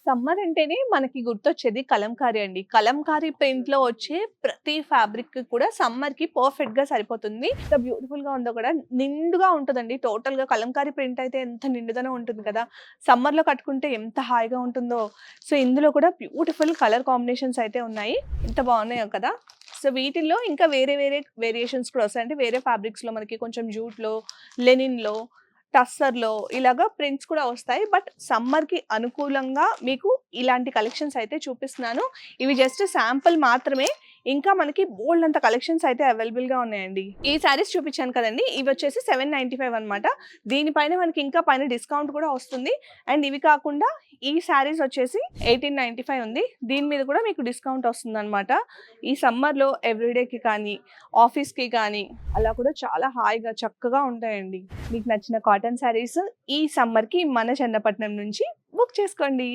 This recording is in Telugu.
సమ్మర్ అంటేనే మనకి గుర్తొచ్చేది కలంకారీ అండి. కలంకారీ ప్రింట్‌లో వచ్చే ప్రతి ఫ్యాబ్రిక్ కూడా సమ్మర్‌కి పర్ఫెక్ట్‌గా సరిపోతుంది. ఎంత బ్యూటిఫుల్‌గా ఉందో కూడా నిండుగా ఉంటదండి. టోటల్‌గా కలంకారీ ప్రింట్ అయితే ఎంత నిండుదనం ఉంటుంది కదా! సమ్మర్‌లో కట్టుకుంటే ఎంత హాయిగా ఉంటుందో. సో, ఇందులో కూడా బ్యూటిఫుల్ కలర్ కాంబినేషన్స్ అయితే ఉన్నాయి. ఎంత బాగున్నాయో కదా! సో, వీటిల్లో ఇంకా వేరే వేరే వేరియేషన్స్ కూడా వస్తాయి. అంటే వేరే ఫ్యాబ్రిక్స్‌లో మనకి కొంచెం జూట్‌లో, లెనిన్‌లో, టస్సర్‌లో ఇలాగా ప్రింట్స్ కూడా వస్తాయి. బట్ సమ్మర్‌కి అనుకూలంగా మీకు ఇలాంటి కలెక్షన్స్ అయితే చూపిస్తున్నాను. ఇవి జస్ట్ శాంపుల్ మాత్రమే. ఇంకా మనకి బోలెడంత కలెక్షన్స్ అయితే అవైలబుల్‌గా ఉన్నాయండి. ఈ శారీస్ చూపించాను కదండీ! ఇవొచ్చేసి 795 అనమాట. దీనిపైన మనకి ఇంకా పైన డిస్కౌంట్ కూడా వస్తుంది. అండ్ ఇవి కాకుండా ఈ శారీస్ వచ్చేసి 1895 ఉంది. దీని మీద కూడా మీకు డిస్కౌంట్ వస్తుందనమాట. ఈ సమ్మర్‌లో ఎవ్రీడేకి కానీ, ఆఫీస్‌కి కానీ అలా కూడా చాలా హాయిగా చక్కగా ఉంటాయండి. మీకు నచ్చిన కాటన్ శారీస్ ఈ సమ్మర్‌కి మన చన్నపట్నం నుంచి బుక్ చేసుకోండి.